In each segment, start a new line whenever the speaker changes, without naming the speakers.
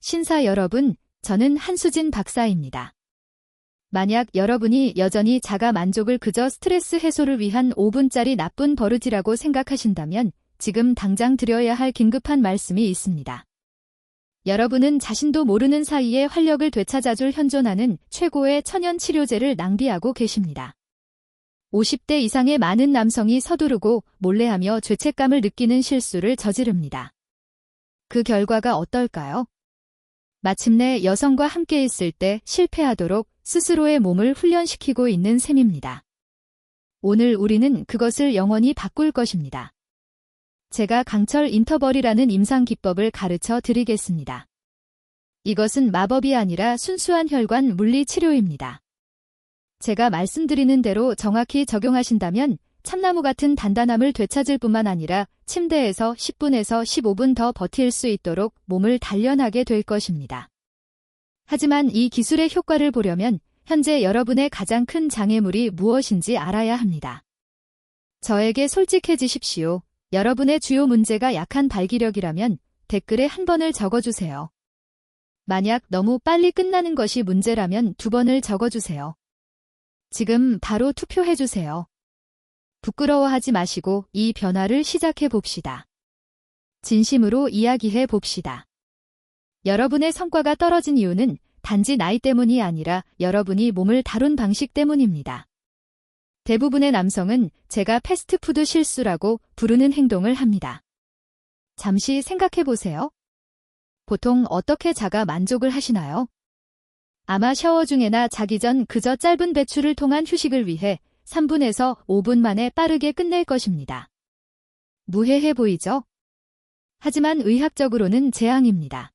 신사 여러분, 저는 한수진 박사입니다. 만약 여러분이 여전히 자가 만족을 그저 스트레스 해소를 위한 5분짜리 나쁜 버릇이라고 생각하신다면 지금 당장 드려야 할 긴급한 말씀이 있습니다. 여러분은 자신도 모르는 사이에 활력을 되찾아줄 현존하는 최고의 천연 치료제를 낭비하고 계십니다. 50대 이상의 많은 남성이 서두르고 몰래하며 죄책감을 느끼는 실수를 저지릅니다. 그 결과가 어떨까요? 마침내 여성과 함께 있을 때 실패하도록 스스로의 몸을 훈련시키고 있는 셈입니다. 오늘 우리는 그것을 영원히 바꿀 것입니다. 제가 강철 인터벌이라는 임상 기법을 가르쳐 드리겠습니다. 이것은 마법이 아니라 순수한 혈관 물리 치료입니다. 제가 말씀드리는 대로 정확히 적용하신다면 참나무 같은 단단함을 되찾을 뿐만 아니라 침대에서 10분에서 15분 더 버틸 수 있도록 몸을 단련하게 될 것입니다. 하지만 이 기술의 효과를 보려면 현재 여러분의 가장 큰 장애물이 무엇인지 알아야 합니다. 저에게 솔직해지십시오. 여러분의 주요 문제가 약한 발기력이라면 댓글에 한 번을 적어주세요. 만약 너무 빨리 끝나는 것이 문제라면 2번을 적어주세요. 지금 바로 투표해주세요. 부끄러워하지 마시고 이 변화를 시작해 봅시다. 진심으로 이야기해 봅시다. 여러분의 성과가 떨어진 이유는 단지 나이 때문이 아니라 여러분이 몸을 다룬 방식 때문입니다. 대부분의 남성은 제가 패스트푸드 실수라고 부르는 행동을 합니다. 잠시 생각해 보세요. 보통 어떻게 자가 만족을 하시나요? 아마 샤워 중에나 자기 전 그저 짧은 배출을 통한 휴식을 위해 3분에서 5분 만에 빠르게 끝낼 것입니다. 무해해 보이죠? 하지만 의학적으로는 재앙입니다.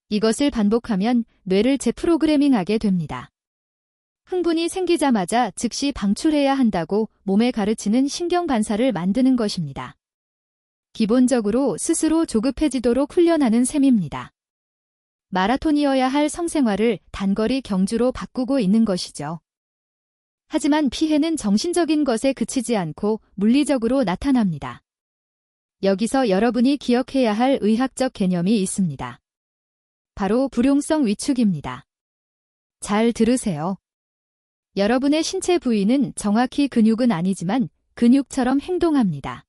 이것을 반복하면 뇌를 재프로그래밍하게 됩니다. 흥분이 생기자마자 즉시 방출해야 한다고 몸에 가르치는 신경 반사를 만드는 것입니다. 기본적으로 스스로 조급해지도록 훈련하는 셈입니다. 마라톤이어야 할 성생활을 단거리 경주로 바꾸고 있는 것이죠. 하지만 피해는 정신적인 것에 그치지 않고 물리적으로 나타납니다. 여기서 여러분이 기억해야 할 의학적 개념이 있습니다. 바로 불용성 위축입니다. 잘 들으세요. 여러분의 신체 부위는 정확히 근육은 아니지만 근육처럼 행동합니다.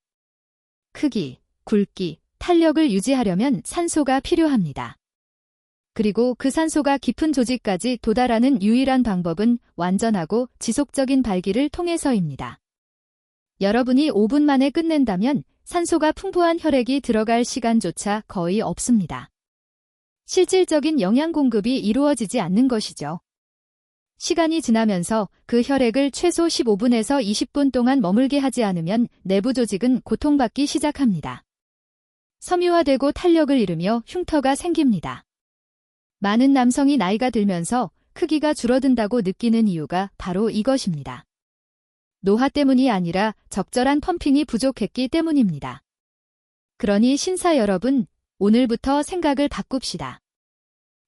크기, 굵기, 탄력을 유지하려면 산소가 필요합니다. 그리고 그 산소가 깊은 조직까지 도달하는 유일한 방법은 완전하고 지속적인 발기를 통해서입니다. 여러분이 5분 만에 끝낸다면 산소가 풍부한 혈액이 들어갈 시간조차 거의 없습니다. 실질적인 영양 공급이 이루어지지 않는 것이죠. 시간이 지나면서 그 혈액을 최소 15분에서 20분 동안 머물게 하지 않으면 내부 조직은 고통받기 시작합니다. 섬유화되고 탄력을 잃으며 흉터가 생깁니다. 많은 남성이 나이가 들면서 크기가 줄어든다고 느끼는 이유가 바로 이것입니다. 노화 때문이 아니라 적절한 펌핑이 부족했기 때문입니다. 그러니 신사 여러분, 오늘부터 생각을 바꿉시다.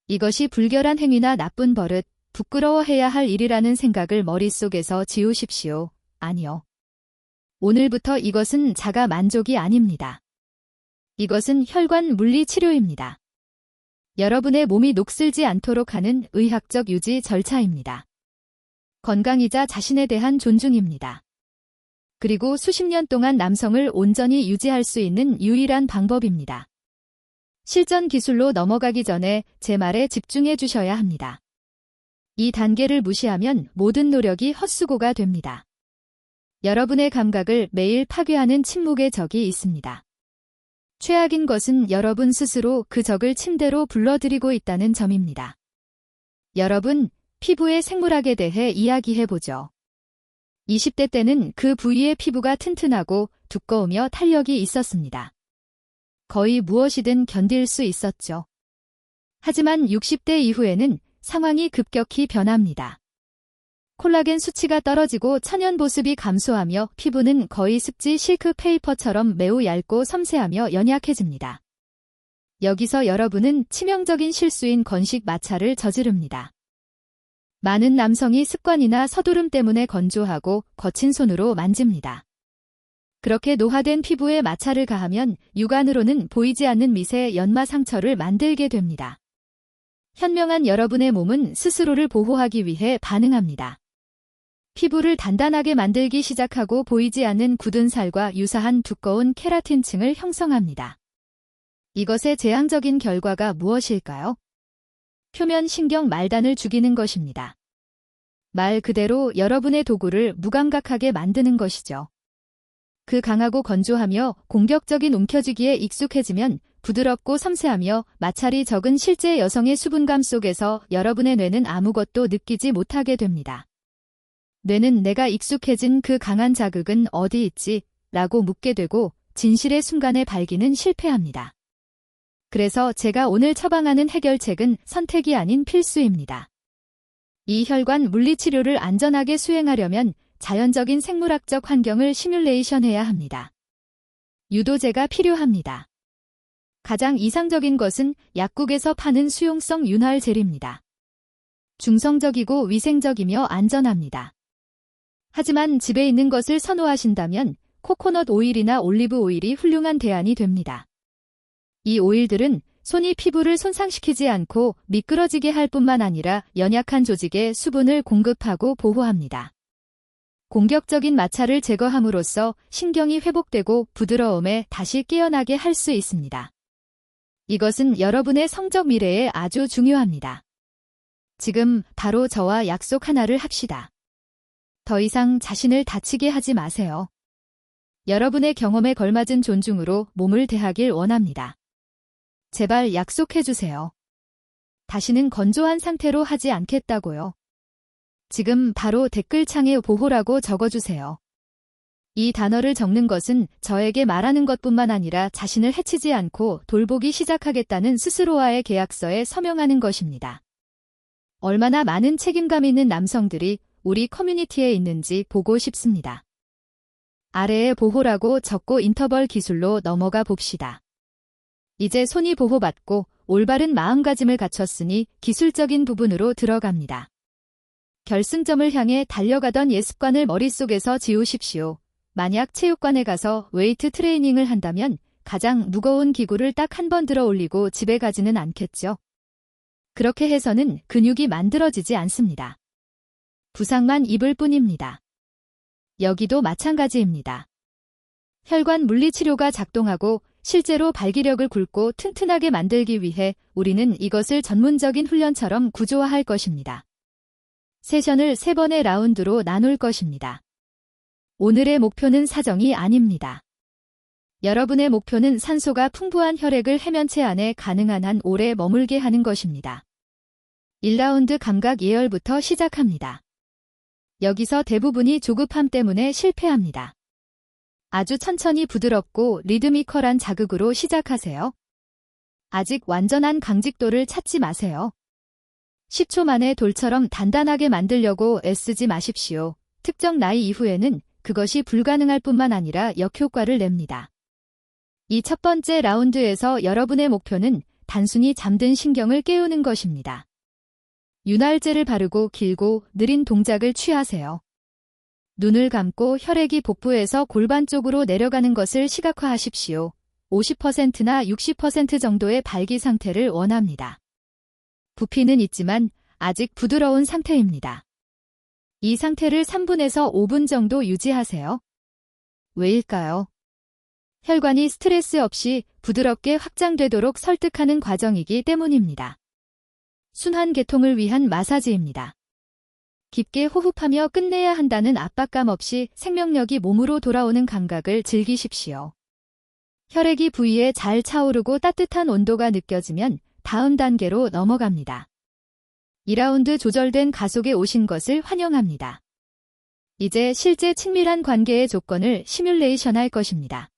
이것이 불결한 행위나 나쁜 버릇, 부끄러워해야 할 일이라는 생각을 머릿속에서 지우십시오. 아니요. 오늘부터 이것은 자가 만족이 아닙니다. 이것은 혈관 물리 치료입니다. 여러분의 몸이 녹슬지 않도록 하는 의학적 유지 절차입니다. 건강이자 자신에 대한 존중입니다. 그리고 수십 년 동안 남성을 온전히 유지할 수 있는 유일한 방법입니다. 실전 기술로 넘어가기 전에 제 말에 집중해 주셔야 합니다. 이 단계를 무시하면 모든 노력이 헛수고가 됩니다. 여러분의 감각을 매일 파괴하는 침묵의 적이 있습니다. 최악인 것은 여러분 스스로 그 적을 침대로 불러들이고 있다는 점입니다. 여러분, 피부의 생물학에 대해 이야기해보죠. 20대 때는 그 부위의 피부가 튼튼하고 두꺼우며 탄력이 있었습니다. 거의 무엇이든 견딜 수 있었죠. 하지만 60대 이후에는 상황이 급격히 변합니다. 콜라겐 수치가 떨어지고 천연 보습이 감소하며 피부는 거의 습지 실크 페이퍼처럼 매우 얇고 섬세하며 연약해집니다. 여기서 여러분은 치명적인 실수인 건식 마찰을 저지릅니다. 많은 남성이 습관이나 서두름 때문에 건조하고 거친 손으로 만집니다. 그렇게 노화된 피부에 마찰을 가하면 육안으로는 보이지 않는 미세 연마 상처를 만들게 됩니다. 현명한 여러분의 몸은 스스로를 보호하기 위해 반응합니다. 피부를 단단하게 만들기 시작하고 보이지 않는 굳은 살과 유사한 두꺼운 케라틴층을 형성합니다. 이것의 재앙적인 결과가 무엇일까요? 표면 신경 말단을 죽이는 것입니다. 말 그대로 여러분의 도구를 무감각하게 만드는 것이죠. 그 강하고 건조하며 공격적인 움켜쥐기에 익숙해지면 부드럽고 섬세하며 마찰이 적은 실제 여성의 수분감 속에서 여러분의 뇌는 아무것도 느끼지 못하게 됩니다. 뇌는 내가 익숙해진 그 강한 자극은 어디 있지? 라고 묻게 되고 진실의 순간에 발기는 실패합니다. 그래서 제가 오늘 처방하는 해결책은 선택이 아닌 필수입니다. 이 혈관 물리치료를 안전하게 수행하려면 자연적인 생물학적 환경을 시뮬레이션해야 합니다. 유도제가 필요합니다. 가장 이상적인 것은 약국에서 파는 수용성 윤활 젤입니다. 중성적이고 위생적이며 안전합니다. 하지만 집에 있는 것을 선호하신다면 코코넛 오일이나 올리브 오일이 훌륭한 대안이 됩니다. 이 오일들은 손이 피부를 손상시키지 않고 미끄러지게 할 뿐만 아니라 연약한 조직에 수분을 공급하고 보호합니다. 공격적인 마찰을 제거함으로써 신경이 회복되고 부드러움에 다시 깨어나게 할 수 있습니다. 이것은 여러분의 성적 미래에 아주 중요합니다. 지금 바로 저와 약속 하나를 합시다. 더 이상 자신을 다치게 하지 마세요. 여러분의 경험에 걸맞은 존중으로 몸을 대하길 원합니다. 제발 약속해주세요. 다시는 건조한 상태로 하지 않겠다고요. 지금 바로 댓글창에 보호라고 적어주세요. 이 단어를 적는 것은 저에게 말하는 것뿐만 아니라 자신을 해치지 않고 돌보기 시작하겠다는 스스로와의 계약서에 서명하는 것입니다. 얼마나 많은 책임감 있는 남성들이 우리 커뮤니티에 있는지 보고 싶습니다. 아래에 보호라고 적고 인터벌 기술로 넘어가 봅시다. 이제 손이 보호받고 올바른 마음가짐을 갖췄으니 기술적인 부분으로 들어갑니다. 결승점을 향해 달려가던 예습관을 머릿속에서 지우십시오. 만약 체육관에 가서 웨이트 트레이닝을 한다면 가장 무거운 기구를 딱 한 번 들어 올리고 집에 가지는 않겠죠. 그렇게 해서는 근육이 만들어지지 않습니다. 부상만 입을 뿐입니다. 여기도 마찬가지입니다. 혈관 물리치료가 작동하고 실제로 발기력을 굵고 튼튼하게 만들기 위해 우리는 이것을 전문적인 훈련처럼 구조화할 것입니다. 세션을 3번의 라운드로 나눌 것입니다. 오늘의 목표는 사정이 아닙니다. 여러분의 목표는 산소가 풍부한 혈액을 해면체 안에 가능한 한 오래 머물게 하는 것입니다. 1라운드 감각 예열부터 시작합니다. 여기서 대부분이 조급함 때문에 실패합니다. 아주 천천히 부드럽고 리드미컬한 자극으로 시작하세요. 아직 완전한 강직도를 찾지 마세요. 10초 만에 돌처럼 단단하게 만들려고 애쓰지 마십시오. 특정 나이 이후에는 그것이 불가능할 뿐만 아니라 역효과를 냅니다. 이 첫 번째 라운드에서 여러분의 목표는 단순히 잠든 신경을 깨우는 것입니다. 윤활제를 바르고 길고 느린 동작을 취하세요. 눈을 감고 혈액이 복부에서 골반 쪽으로 내려가는 것을 시각화하십시오. 50%나 60% 정도의 발기 상태를 원합니다. 부피는 있지만 아직 부드러운 상태입니다. 이 상태를 3분에서 5분 정도 유지하세요. 왜일까요? 혈관이 스트레스 없이 부드럽게 확장되도록 설득하는 과정이기 때문입니다. 순환 개통을 위한 마사지입니다. 깊게 호흡하며 끝내야 한다는 압박감 없이 생명력이 몸으로 돌아오는 감각을 즐기십시오. 혈액이 부위에 잘 차오르고 따뜻한 온도가 느껴지면 다음 단계로 넘어갑니다. 2라운드 조절된 가속에 오신 것을 환영합니다. 이제 실제 친밀한 관계의 조건을 시뮬레이션 할 것입니다.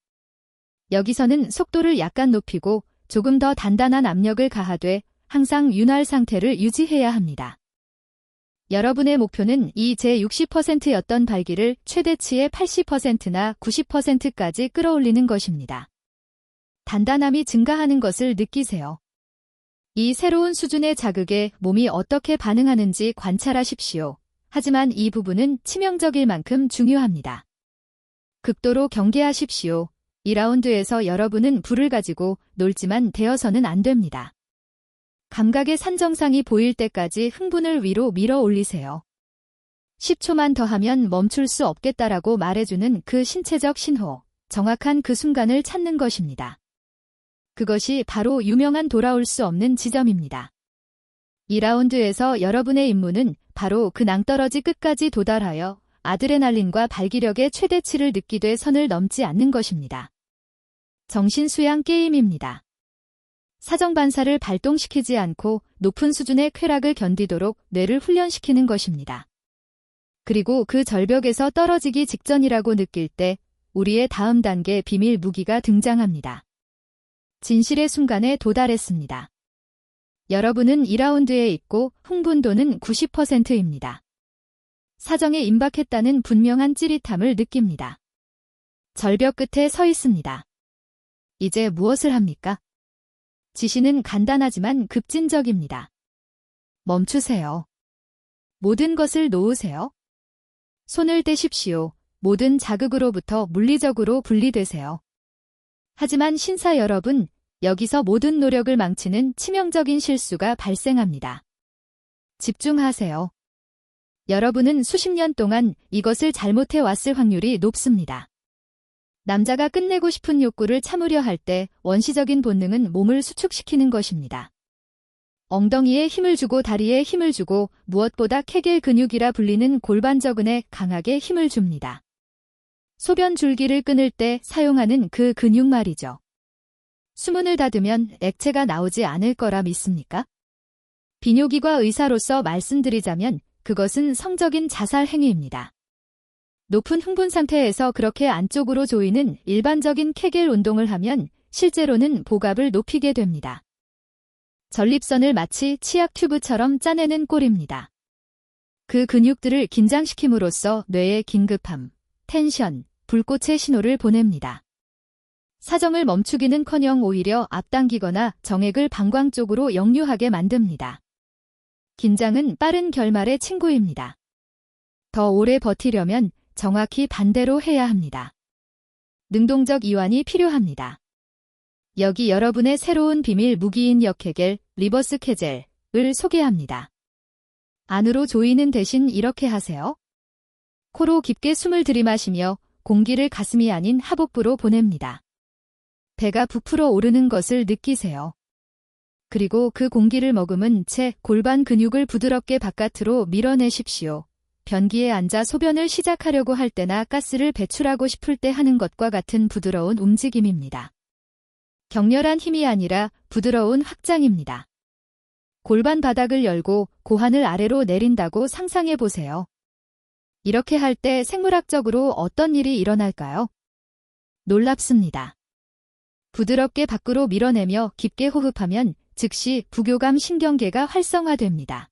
여기서는 속도를 약간 높이고 조금 더 단단한 압력을 가하되 항상 윤활 상태를 유지해야 합니다. 여러분의 목표는 이 제 60%였던 발기를 최대치의 80%나 90%까지 끌어올리는 것입니다. 단단함이 증가하는 것을 느끼세요. 이 새로운 수준의 자극에 몸이 어떻게 반응하는지 관찰하십시오. 하지만 이 부분은 치명적일 만큼 중요합니다. 극도로 경계하십시오. 2라운드에서 여러분은 불을 가지고 놀지만 되어서는 안 됩니다. 감각의 산정상이 보일 때까지 흥분을 위로 밀어 올리세요. 10초만 더 하면 멈출 수 없겠다라고 말해주는 그 신체적 신호, 정확한 그 순간을 찾는 것입니다. 그것이 바로 유명한 돌아올 수 없는 지점입니다. 2라운드에서 여러분의 임무는 바로 그 낭떠러지 끝까지 도달하여 아드레날린과 발기력의 최대치를 느끼되 선을 넘지 않는 것입니다. 정신수양 게임입니다. 사정반사를 발동시키지 않고 높은 수준의 쾌락을 견디도록 뇌를 훈련시키는 것입니다. 그리고 그 절벽에서 떨어지기 직전이라고 느낄 때 우리의 다음 단계 비밀 무기가 등장합니다. 진실의 순간에 도달했습니다. 여러분은 2라운드에 있고 흥분도는 90%입니다. 사정에 임박했다는 분명한 찌릿함을 느낍니다. 절벽 끝에 서 있습니다. 이제 무엇을 합니까? 지시는 간단하지만 급진적입니다. 멈추세요. 모든 것을 놓으세요. 손을 떼십시오. 모든 자극으로부터 물리적으로 분리되세요. 하지만 신사 여러분, 여기서 모든 노력을 망치는 치명적인 실수가 발생합니다. 집중하세요. 여러분은 수십 년 동안 이것을 잘못해 왔을 확률이 높습니다. 남자가 끝내고 싶은 욕구를 참으려 할 때 원시적인 본능은 몸을 수축시키는 것입니다. 엉덩이에 힘을 주고 다리에 힘을 주고 무엇보다 케겔 근육이라 불리는 골반저근에 강하게 힘을 줍니다. 소변 줄기를 끊을 때 사용하는 그 근육 말이죠. 수문을 닫으면 액체가 나오지 않을 거라 믿습니까? 비뇨기과 의사로서 말씀드리자면 그것은 성적인 자살 행위입니다. 높은 흥분 상태에서 그렇게 안쪽으로 조이는 일반적인 케겔 운동을 하면 실제로는 복압을 높이게 됩니다. 전립선을 마치 치약 튜브처럼 짜내는 꼴입니다. 그 근육들을 긴장시킴으로써 뇌에 긴급함, 텐션, 불꽃의 신호를 보냅니다. 사정을 멈추기는커녕 오히려 앞당기거나 정액을 방광 쪽으로 역류하게 만듭니다. 긴장은 빠른 결말의 친구입니다. 더 오래 버티려면 정확히 반대로 해야 합니다. 능동적 이완이 필요합니다. 여기 여러분의 새로운 비밀 무기인 역케겔, 리버스 케젤을 소개합니다. 안으로 조이는 대신 이렇게 하세요. 코로 깊게 숨을 들이마시며 공기를 가슴이 아닌 하복부로 보냅니다. 배가 부풀어 오르는 것을 느끼세요. 그리고 그 공기를 머금은 채 골반 근육을 부드럽게 바깥으로 밀어내십시오. 변기에 앉아 소변을 시작하려고 할 때나 가스를 배출하고 싶을 때 하는 것과 같은 부드러운 움직임입니다. 격렬한 힘이 아니라 부드러운 확장입니다. 골반 바닥을 열고 고환을 아래로 내린다고 상상해 보세요. 이렇게 할 때 생물학적으로 어떤 일이 일어날까요? 놀랍습니다. 부드럽게 밖으로 밀어내며 깊게 호흡하면 즉시 부교감 신경계가 활성화됩니다.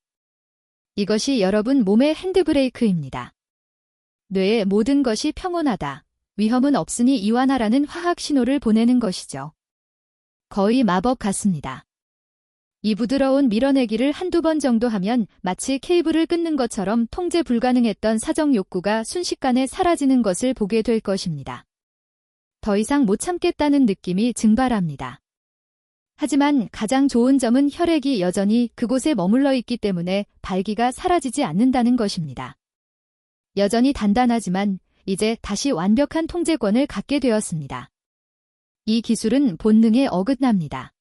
이것이 여러분 몸의 핸드브레이크입니다. 뇌의 모든 것이 평온하다, 위험은 없으니 이완하라는 화학 신호를 보내는 것이죠. 거의 마법 같습니다. 이 부드러운 밀어내기를 한두 번 정도 하면 마치 케이블을 끊는 것처럼 통제 불가능했던 사정 욕구가 순식간에 사라지는 것을 보게 될 것입니다. 더 이상 못 참겠다는 느낌이 증발합니다. 하지만 가장 좋은 점은 혈액이 여전히 그곳에 머물러 있기 때문에 발기가 사라지지 않는다는 것입니다. 여전히 단단하지만 이제 다시 완벽한 통제권을 갖게 되었습니다. 이 기술은 본능에 어긋납니다.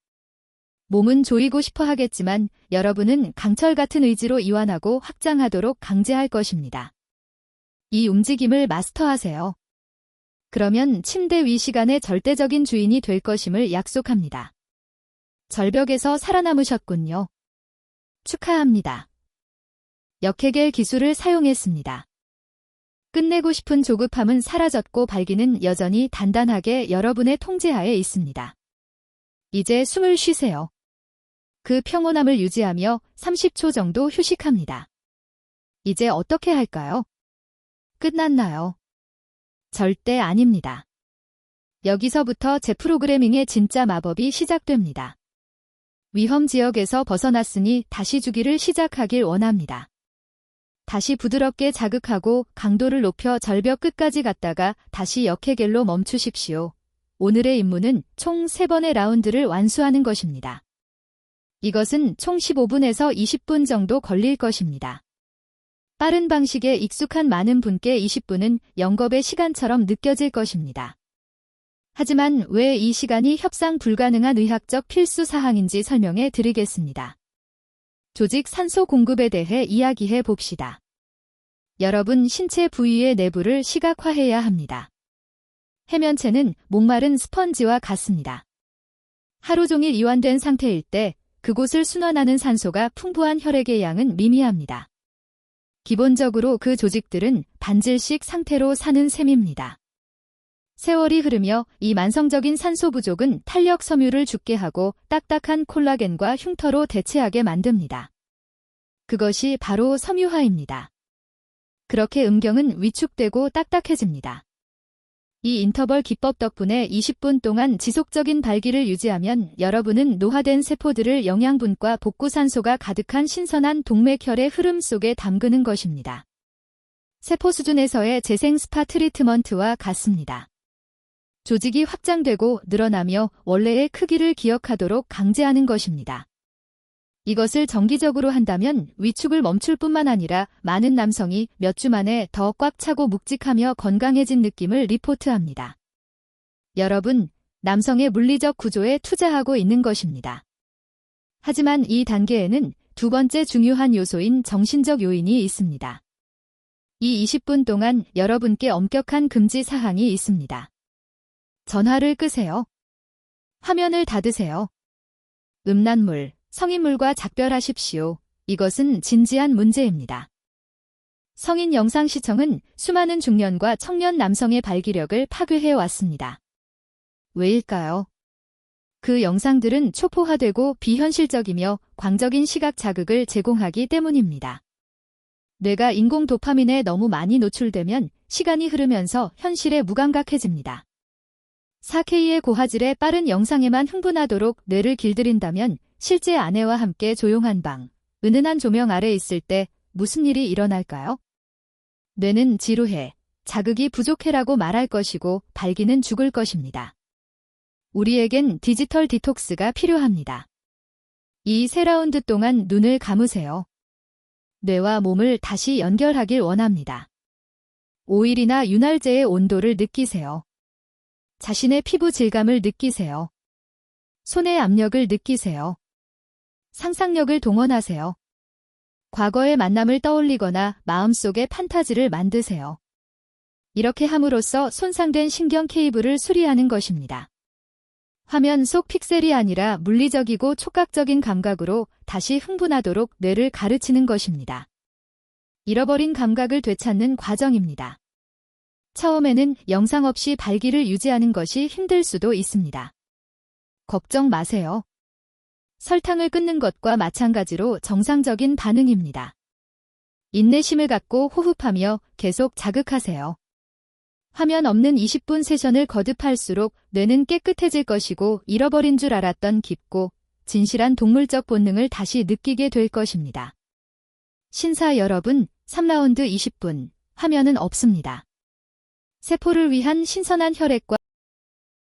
몸은 조이고 싶어 하겠지만 여러분은 강철 같은 의지로 이완하고 확장하도록 강제할 것입니다. 이 움직임을 마스터하세요. 그러면 침대 위 시간의 절대적인 주인이 될 것임을 약속합니다. 절벽에서 살아남으셨군요. 축하합니다. 역해겔 기술을 사용했습니다. 끝내고 싶은 조급함은 사라졌고 발기는 여전히 단단하게 여러분의 통제하에 있습니다. 이제 숨을 쉬세요. 그 평온함을 유지하며 30초 정도 휴식합니다. 이제 어떻게 할까요? 끝났나요? 절대 아닙니다. 여기서부터 재프로그래밍의 진짜 마법이 시작됩니다. 위험 지역에서 벗어났으니 다시 주기를 시작하길 원합니다. 다시 부드럽게 자극하고 강도를 높여 절벽 끝까지 갔다가 다시 역해겔로 멈추십시오. 오늘의 임무는 총 3번의 라운드를 완수하는 것입니다. 이것은 총 15분에서 20분 정도 걸릴 것입니다. 빠른 방식에 익숙한 많은 분께 20분은 영겁의 시간처럼 느껴질 것입니다. 하지만 왜 이 시간이 협상 불가능한 의학적 필수 사항인지 설명해 드리겠습니다. 조직 산소 공급에 대해 이야기해 봅시다. 여러분 신체 부위의 내부를 시각화해야 합니다. 해면체는 목마른 스펀지와 같습니다. 하루 종일 이완된 상태일 때 그곳을 순환하는 산소가 풍부한 혈액의 양은 미미합니다. 기본적으로 그 조직들은 반질식 상태로 사는 셈입니다. 세월이 흐르며 이 만성적인 산소 부족은 탄력 섬유를 죽게 하고 딱딱한 콜라겐과 흉터로 대체하게 만듭니다. 그것이 바로 섬유화입니다. 그렇게 음경은 위축되고 딱딱해집니다. 이 인터벌 기법 덕분에 20분 동안 지속적인 발기를 유지하면 여러분은 노화된 세포들을 영양분과 복구산소가 가득한 신선한 동맥혈의 흐름 속에 담그는 것입니다. 세포 수준에서의 재생 스파 트리트먼트와 같습니다. 조직이 확장되고 늘어나며 원래의 크기를 기억하도록 강제하는 것입니다. 이것을 정기적으로 한다면 위축을 멈출 뿐만 아니라 많은 남성이 몇 주 만에 더 꽉 차고 묵직하며 건강해진 느낌을 리포트합니다. 여러분, 남성의 물리적 구조에 투자하고 있는 것입니다. 하지만 이 단계에는 두 번째 중요한 요소인 정신적 요인이 있습니다. 이 20분 동안 여러분께 엄격한 금지 사항이 있습니다. 전화를 끄세요. 화면을 닫으세요. 음란물, 성인물과 작별하십시오. 이것은 진지한 문제입니다. 성인 영상 시청은 수많은 중년과 청년 남성의 발기력을 파괴해 왔습니다. 왜일까요? 그 영상들은 초포화되고 비현실적이며 광적인 시각 자극을 제공하기 때문입니다. 뇌가 인공 도파민에 너무 많이 노출되면 시간이 흐르면서 현실에 무감각해집니다. 4K의 고화질의 빠른 영상에만 흥분하도록 뇌를 길들인다면 실제 아내와 함께 조용한 방, 은은한 조명 아래 있을 때 무슨 일이 일어날까요? 뇌는 지루해, 자극이 부족해라고 말할 것이고 발기는 죽을 것입니다. 우리에겐 디지털 디톡스가 필요합니다. 이 세 라운드 동안 눈을 감으세요. 뇌와 몸을 다시 연결하길 원합니다. 오일이나 윤활제의 온도를 느끼세요. 자신의 피부 질감을 느끼세요. 손의 압력을 느끼세요. 상상력을 동원하세요. 과거의 만남을 떠올리거나 마음속에 판타지를 만드세요. 이렇게 함으로써 손상된 신경 케이블을 수리하는 것입니다. 화면 속 픽셀이 아니라 물리적이고 촉각적인 감각으로 다시 흥분하도록 뇌를 가르치는 것입니다. 잃어버린 감각을 되찾는 과정입니다. 처음에는 영상 없이 발기를 유지하는 것이 힘들 수도 있습니다. 걱정 마세요. 설탕을 끊는 것과 마찬가지로 정상적인 반응입니다. 인내심을 갖고 호흡하며 계속 자극하세요. 화면 없는 20분 세션을 거듭할수록 뇌는 깨끗해질 것이고 잃어버린 줄 알았던 깊고 진실한 동물적 본능을 다시 느끼게 될 것입니다. 신사 여러분, 3라운드 20분, 화면은 없습니다. 세포를 위한 신선한 혈액과